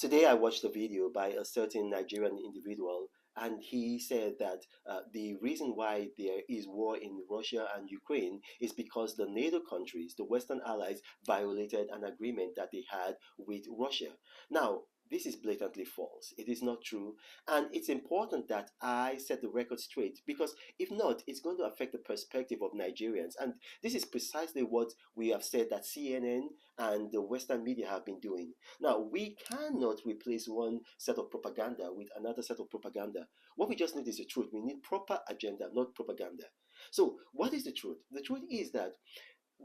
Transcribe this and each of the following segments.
Today, I watched a video by a certain Nigerian individual, and he said that the reason why there is war in Russia and Ukraine is because the NATO countries, the Western allies, violated an agreement that they had with Russia. Now, this is blatantly false. It is not true. And it's important that I set the record straight because if not, it's going to affect the perspective of Nigerians. And this is precisely what we have said that CNN and the Western media have been doing. Now, we cannot replace one set of propaganda with another set of propaganda. What we just need is the truth. We need proper agenda, not propaganda. So, what is the truth? The truth is that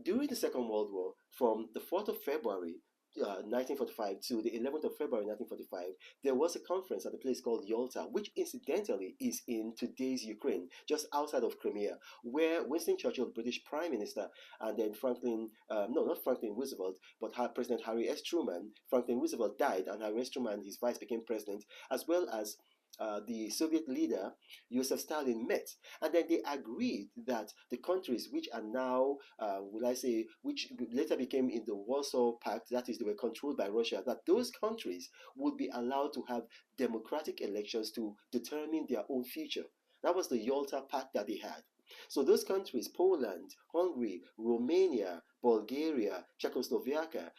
during the Second World War, from the 4th of February 1945 to the 11th of February 1945, there was a conference at a place called Yalta, which incidentally is in today's Ukraine, just outside of Crimea, where Winston Churchill, British Prime Minister, and then no, not Franklin Roosevelt, but President Harry S. Truman. Franklin Roosevelt died, and Harry S. Truman, his vice, became president, as well as the Soviet leader Joseph Stalin met, and then they agreed that the countries which are now, will I say, which later became in the Warsaw Pact, that is, they were controlled by Russia, that those countries would be allowed to have democratic elections to determine their own future. That was the Yalta Pact that they had. So those countries, Poland, Hungary, Romania, Bulgaria, Czechoslovakia,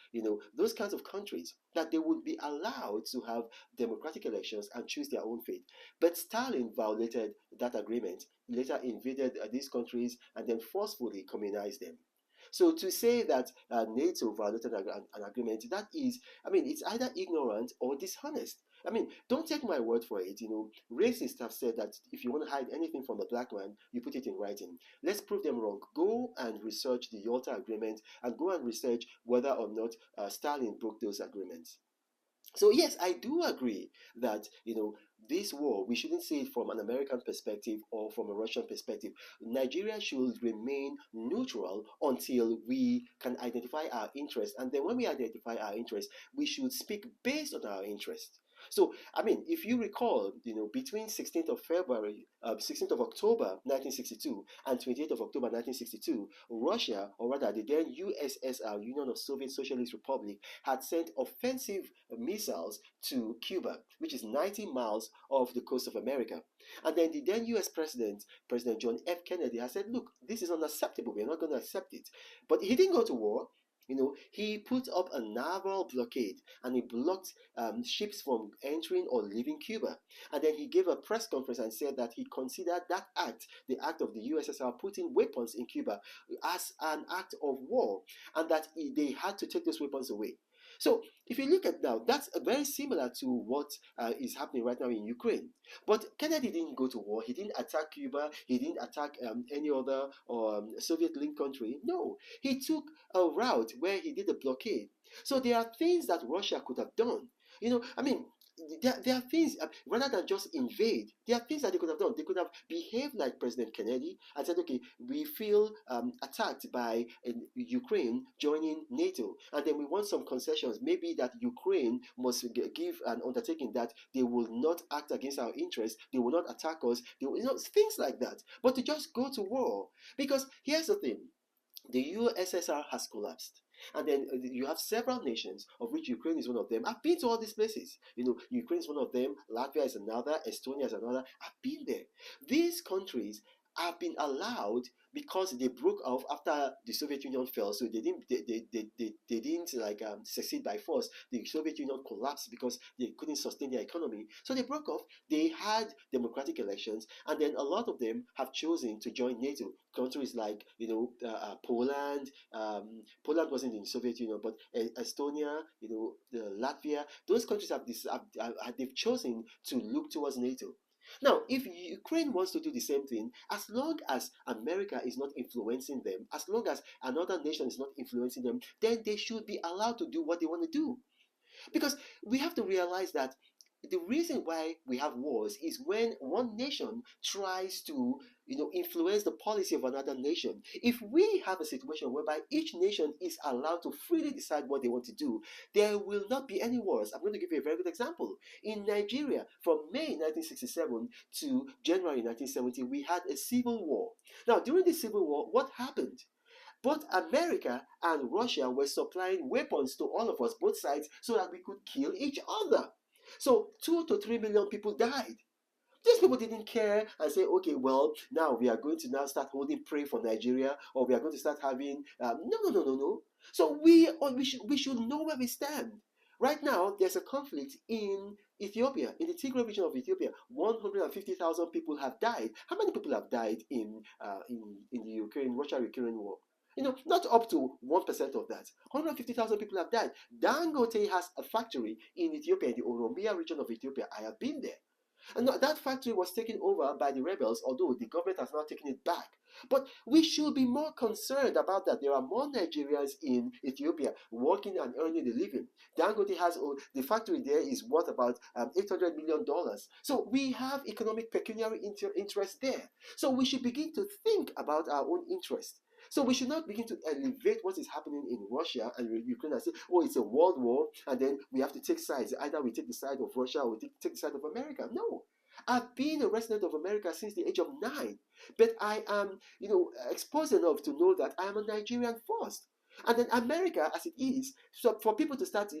those kinds of countries, that they would be allowed to have democratic elections and choose their own fate. But Stalin violated that agreement, later invaded these countries and then forcefully communized them. So to say that NATO violated an agreement, that is, I mean, it's either ignorant or dishonest. I mean, don't take my word for it. Racists have said that if you want to hide anything from a black man, you put it in writing. Let's prove them wrong. Go and research the Yalta Agreement and go and research whether or not Stalin broke those agreements. So yes, I do agree that this war, we shouldn't see it from an American perspective or from a Russian perspective. Nigeria should remain neutral until we can identify our interests, and then when we identify our interests, we should speak based on our interests. So, I mean, if you recall, between 16th of February, 16th of October 1962 and 28th of October 1962, Russia, or rather the then USSR, Union of Soviet Socialist Republic, had sent offensive missiles to Cuba, which is 90 miles off the coast of America. And then the then US President, President John F. Kennedy, has said, look, this is unacceptable. We're not going to accept it. But he didn't go to war. He put up a naval blockade and he blocked ships from entering or leaving Cuba. And then he gave a press conference and said that he considered that act, the act of the USSR putting weapons in Cuba, as an act of war, and that they had to take those weapons away. So if you look at now, that's very similar to what is happening right now in Ukraine. But Kennedy didn't go to war. He didn't attack Cuba. He didn't attack any other Soviet-linked country. No, he took a route where he did a blockade. So there are things that Russia could have done. I mean, there are things, rather than just invade, there are things that they could have done. They could have behaved like President Kennedy and said, okay, we feel attacked by Ukraine joining NATO, and then we want some concessions. Maybe that Ukraine must give an undertaking that they will not act against our interests, they will not attack us, they will, things like that. But to just go to war, because here's the thing, the USSR has collapsed. And then you have several nations, of which Ukraine is one of them. I've been to all these places. Ukraine is one of them. Latvia is another. Estonia is another. I've been there. These countries have been allowed because they broke off after the Soviet Union fell. So they didn't succeed by force. The Soviet Union collapsed because they couldn't sustain their economy. So they broke off. They had democratic elections, and then a lot of them have chosen to join NATO. Countries like Poland. Poland wasn't in the Soviet Union, but Estonia, Latvia. Those countries they've chosen to look towards NATO. Now, if Ukraine wants to do the same thing, as long as America is not influencing them, as long as another nation is not influencing them, then they should be allowed to do what they want to do. Because we have to realize that the reason why we have wars is when one nation tries to influence the policy of another nation. If we have a situation whereby each nation is allowed to freely decide what they want to do, there will not be any wars. I'm going to give you a very good example. In Nigeria, from May 1967 to January 1970, we had a civil war. Now, during the civil war, what happened? Both America and Russia were supplying weapons to all of us, both sides, so that we could kill each other. So 2 to 3 million people died. These people didn't care and say, okay, well, now we are going to now start holding prey for Nigeria, or we are going to start having no, no, no, no, no. So we should know where we stand. Right now, there's a conflict in Ethiopia, in the Tigray region of Ethiopia. 150,000 people have died. How many people have died in the Ukraine Russia-Ukraine war? Not up to 1% of that. 150,000 people have died. Dangote has a factory in Ethiopia, in the Oromia region of Ethiopia. I have been there. And that factory was taken over by the rebels, although the government has not taken it back. But we should be more concerned about that. There are more Nigerians in Ethiopia working and earning a living. Dangote has the factory there is worth about $800 million. So we have economic pecuniary interest there. So we should begin to think about our own interest. So we should not begin to elevate what is happening in Russia and Ukraine and say, oh, it's a world war, and then we have to take sides. Either we take the side of Russia or we take the side of America. No. I've been a resident of America since the age of 9, but I am, exposed enough to know that I am a Nigerian first. And then America, as it is, so for people to start,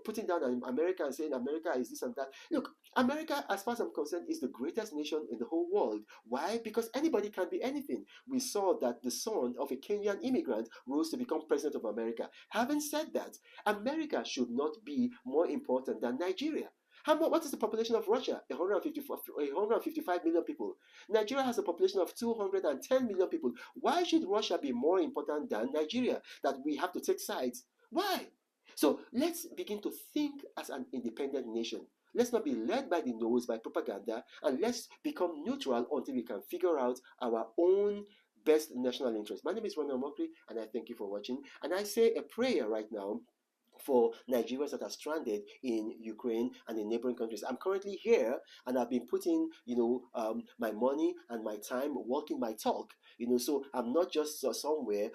putting down America and saying America is this and that. Look, America, as far as I'm concerned, is the greatest nation in the whole world. Why? Because anybody can be anything. We saw that the son of a Kenyan immigrant rose to become president of America. Having said that, America should not be more important than Nigeria. What is the population of Russia? 155 million people. Nigeria has a population of 210 million people. Why should Russia be more important than Nigeria? That we have to take sides? Why? So let's begin to think as an independent nation. Let's not be led by the nose by propaganda, and let's become neutral until we can figure out our own best national interest. My name is Ronald Mokri, and I thank you for watching. And I say a prayer right now for Nigerians that are stranded in Ukraine and in neighboring countries. I'm currently here, and I've been putting, my money and my time walking my talk. So I'm not just somewhere,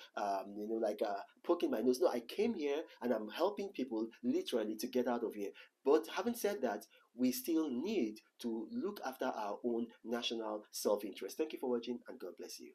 poking my nose. No, I came here and I'm helping people literally to get out of here. But having said that, we still need to look after our own national self-interest. Thank you for watching, and God bless you.